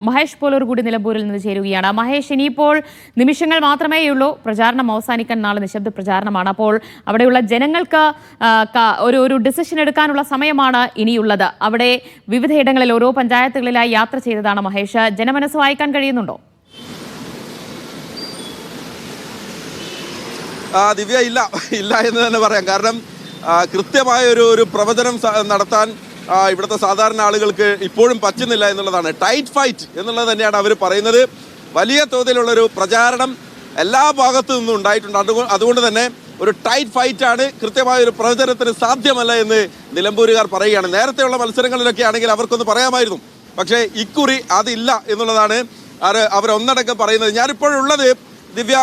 മഹേഷ് പോലൂർ കൂടി നിലമ്പൂരിൽ നിന്ന് ചേരുകയാണ്. മഹേഷ്, ഇനിയിപ്പോൾ നിമിഷങ്ങൾ മാത്രമേയുള്ളൂ പ്രചാരണം അവസാനിക്കാൻ. നാളെ നിശബ്ദ പ്രചാരണമാണ്. അപ്പോൾ അവിടെയുള്ള ജനങ്ങൾക്ക് ഒരു ഡിസിഷൻ എടുക്കാനുള്ള സമയമാണ് ഇനിയുള്ളത്. അവിടെ വിവിധയിടങ്ങളിൽ ഓരോ പഞ്ചായത്തുകളിലായി യാത്ര ചെയ്തതാണ് മഹേഷ്. ജനമനസ്സ് വായിക്കാൻ കഴിയുന്നുണ്ടോ? ദിവ്യ, ഇല്ല എന്ന് തന്നെ പറയാം. കാരണം കൃത്യമായ ഒരു പ്രവചനം നടത്താൻ ഇവിടുത്തെ സാധാരണ ആളുകൾക്ക് ഇപ്പോഴും പറ്റുന്നില്ല എന്നുള്ളതാണ്. ടൈറ്റ് ഫൈറ്റ് എന്നുള്ളത് തന്നെയാണ് അവർ പറയുന്നത്. വലിയ തോതിലുള്ളൊരു പ്രചാരണം എല്ലാ ഭാഗത്തു നിന്നും ഉണ്ടായിട്ടുണ്ട്. അതുകൊണ്ട് തന്നെ ഒരു ടൈറ്റ് ഫൈറ്റാണ്. കൃത്യമായ ഒരു പ്രവചനത്തിന് സാധ്യമല്ല എന്ന് നിലമ്പൂരുകാർ പറയുകയാണ്. നേരത്തെയുള്ള മത്സരങ്ങളിലൊക്കെ ആണെങ്കിൽ അവർക്കൊന്ന് പറയാമായിരുന്നു. പക്ഷേ ഇക്കുറി അതില്ല എന്നുള്ളതാണ് അവരൊന്നടങ്കം പറയുന്നത്. ഞാനിപ്പോഴുള്ളത് ദിവ്യ,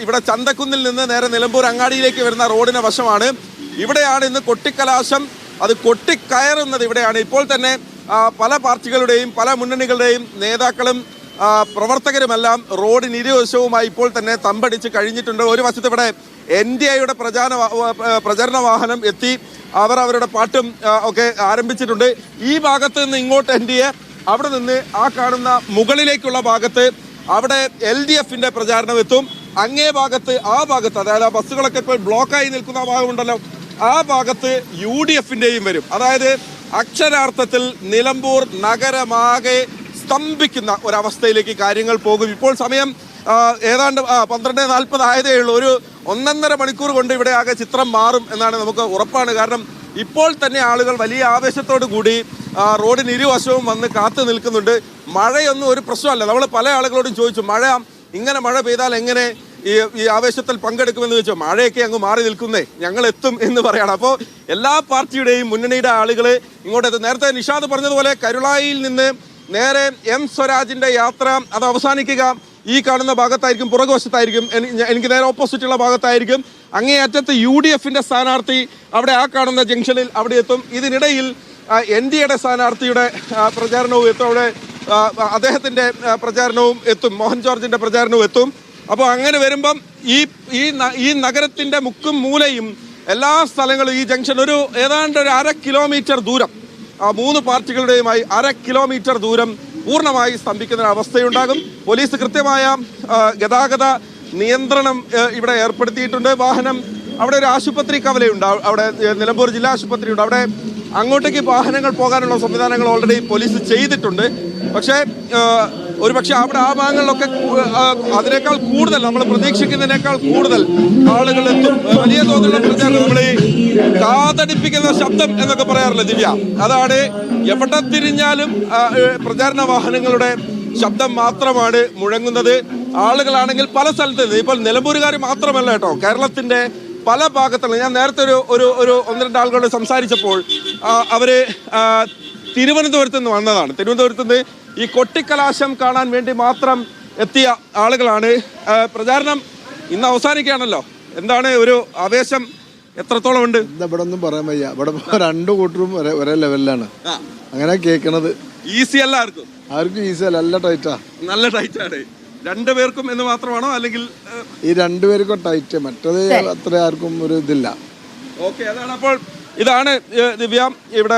ഇവിടെ ചന്തക്കുന്നിൽ നിന്ന് നേരെ നിലമ്പൂർ അങ്ങാടിയിലേക്ക് വരുന്ന റോഡിന് വശമാണ്. ഇവിടെയാണ് ഇന്ന് കൊട്ടിക്കലാശം. അത് കൊട്ടിക്കയറുന്നത് ഇവിടെയാണ്. ഇപ്പോൾ തന്നെ പല പാർട്ടികളുടെയും പല മുന്നണികളുടെയും നേതാക്കളും പ്രവർത്തകരുമെല്ലാം റോഡിന് ഇരുവശവുമായി ഇപ്പോൾ തന്നെ തമ്പടിച്ച് കഴിഞ്ഞിട്ടുണ്ട്. ഒരു വശത്ത് ഇവിടെ NDAയുടെ പ്രചരണ വാഹനം എത്തി. അവരുടെ പാട്ടും ഒക്കെ ആരംഭിച്ചിട്ടുണ്ട്. ഈ ഭാഗത്ത് നിന്ന് ഇങ്ങോട്ട് NDA, അവിടെ നിന്ന് ആ കാണുന്ന മുകളിലേക്കുള്ള ഭാഗത്ത് അവിടെ LDFന്റെ പ്രചാരണം എത്തും. അങ്ങേ ഭാഗത്ത് അതായത് ആ ബസ്സുകളൊക്കെ ഇപ്പോൾ ബ്ലോക്കായി നിൽക്കുന്ന ഭാഗമുണ്ടല്ലോ, ആ ഭാഗത്ത് UDFന്റെയും വരും. അതായത് അക്ഷരാർത്ഥത്തിൽ നിലമ്പൂർ നഗരമാകെ സ്തംഭിക്കുന്ന ഒരവസ്ഥയിലേക്ക് കാര്യങ്ങൾ പോകും. ഇപ്പോൾ സമയം ഏതാണ്ട് 12:40 ആയതേ ഉള്ളൂ. ഒരു 1.5 മണിക്കൂർ കൊണ്ട് ഇവിടെ ആകെ ചിത്രം മാറും എന്നാണ് നമുക്ക് ഉറപ്പാണ്. കാരണം ഇപ്പോൾ തന്നെ ആളുകൾ വലിയ ആവേശത്തോടു കൂടി റോഡിന് ഇരുവശവും വന്ന് കാത്തു നിൽക്കുന്നുണ്ട്. മഴയൊന്നും ഒരു പ്രശ്നമല്ല. നമ്മൾ പല ആളുകളോടും ചോദിച്ചു, ഇങ്ങനെ മഴ പെയ്താൽ എങ്ങനെ ഈ ആവേശത്തിൽ പങ്കെടുക്കുമെന്ന് ചോദിച്ചോ. മഴയൊക്കെ അങ്ങ് മാറി നിൽക്കുന്നേ, ഞങ്ങൾ എത്തും എന്ന് പറയണം. അപ്പോൾ എല്ലാ പാർട്ടിയുടെയും മുന്നണിയുടെ ആളുകൾ ഇങ്ങോട്ട് എത്തും. നേരത്തെ നിഷാദ് പറഞ്ഞതുപോലെ കരുളായിയിൽ നിന്ന് നേരെ M സ്വരാജിന്റെ യാത്ര അത് അവസാനിക്കുക ഈ കാണുന്ന ഭാഗത്തായിരിക്കും, പുറകുവശത്തായിരിക്കും. എനിക്ക് നേരെ ഓപ്പോസിറ്റുള്ള ഭാഗത്തായിരിക്കും. അങ്ങേയറ്റത്ത് UDFന്റെ സ്ഥാനാർത്ഥി അവിടെ ആ കാണുന്ന ജംഗ്ഷനിൽ അവിടെ എത്തും. ഇതിനിടയിൽ NDAയുടെ സ്ഥാനാർത്ഥിയുടെ പ്രചാരണവും എത്തും. അവിടെ അദ്ദേഹത്തിന്റെ പ്രചാരണവും എത്തും, മോഹൻ ജോർജിന്റെ പ്രചാരണവും എത്തും. അപ്പോൾ അങ്ങനെ വരുമ്പം ഈ നഗരത്തിന്റെ മുക്കും മൂലയും എല്ലാ സ്ഥലങ്ങളും ഈ ജംഗ്ഷൻ ഏതാണ്ട് ഒരു 1/2 കിലോമീറ്റർ ദൂരം, 3 പാർട്ടികളുടെയുമായി 1/2 കിലോമീറ്റർ ദൂരം പൂർണ്ണമായി സ്തംഭിക്കുന്ന അവസ്ഥയുണ്ടാകും. പോലീസ് കൃത്യമായ ഗതാഗത നിയന്ത്രണം ഇവിടെ ഏർപ്പെടുത്തിയിട്ടുണ്ട്. വാഹനം അവിടെ ഒരു ആശുപത്രി കവലയുണ്ട്, അവിടെ നിലമ്പൂർ ജില്ലാ ആശുപത്രി ഉണ്ട്. അവിടെ അങ്ങോട്ടേക്ക് വാഹനങ്ങൾ പോകാനുള്ള സംവിധാനങ്ങൾ ഓൾറെഡി പോലീസ് ചെയ്തിട്ടുണ്ട്. പക്ഷേ ഒരുപക്ഷെ അവിടെ ആ ഭാഗങ്ങളിലൊക്കെ അതിനേക്കാൾ കൂടുതൽ, നമ്മൾ പ്രതീക്ഷിക്കുന്നതിനേക്കാൾ കൂടുതൽ ആളുകൾ എത്തും. വലിയ തോതിലുള്ള പ്രചാരണം, നമ്മൾ ഈ കാതടിപ്പിക്കുന്ന ശബ്ദം എന്നൊക്കെ പറയാറില്ല ദിവ്യ, അതാണ്. എവിടെ തിരിഞ്ഞാലും പ്രചാരണ വാഹനങ്ങളുടെ ശബ്ദം മാത്രമാണ് മുഴങ്ങുന്നത്. ആളുകളാണെങ്കിൽ പല സ്ഥലത്ത്, ഇപ്പോൾ നിലമ്പൂരുകാർ മാത്രമല്ല കേട്ടോ, കേരളത്തിന്റെ പല ഭാഗത്തുള്ള, ഞാൻ നേരത്തെ ഒരു 1-2 ആളുകളോട് സംസാരിച്ചപ്പോൾ അവര് തിരുവനന്തപുരത്ത് നിന്ന് വന്നതാണ്. തിരുവനന്തപുരത്ത് നിന്ന് ഈ കൊട്ടിക്കലാശം കാണാൻ വേണ്ടി മാത്രം എത്തിയ ആളുകളാണ്. പ്രചാരണം ഇന്ന് അവസാനിക്കുകയാണല്ലോ. എന്താണ് ഒരു ആവേശം എത്രത്തോളം ഉണ്ട്? ഇവിടെ ഒന്നും പറയാൻ വയ്യ. ഇവിടെ 2 കൂട്ടരും ഒരേ ലെവലിലാണ് അങ്ങനെ കേൾക്കണത്. ഈസി അല്ല, ആർക്കും ഈസി അല്ല, നല്ല ടൈറ്റാ. നല്ല ടൈറ്റാണ്. 2 പേർക്കും എന്ന് മാത്രമാണോ, അല്ലെങ്കിൽ ഈ 2 പേർക്കും ടൈറ്റ്, മറ്റത് അത്ര ആർക്കും ഒരു ഇതില്ല. ഓക്കെ, അതാണ്. അപ്പോൾ ഇതാണ് ദിവ്യ ഇവിടെ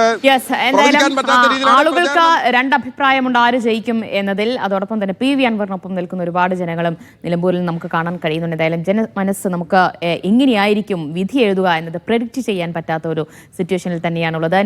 ആളുകൾക്ക് 2 അഭിപ്രായമുണ്ട് ആര് ജയിക്കും എന്നതിൽ. അതോടൊപ്പം തന്നെ PV അൻവറിനൊപ്പം നിൽക്കുന്ന ഒരുപാട് ജനങ്ങളും നിലമ്പൂരിൽ നമുക്ക് കാണാൻ കഴിയുന്നുണ്ട്. എന്തായാലും ജനമനസ്സ് നമുക്ക് എങ്ങനെയായിരിക്കും വിധി എഴുതുക എന്നത് പ്രെഡിക്റ്റ് ചെയ്യാൻ പറ്റാത്ത ഒരു സിറ്റുവേഷനിൽ തന്നെയാണുള്ളത്.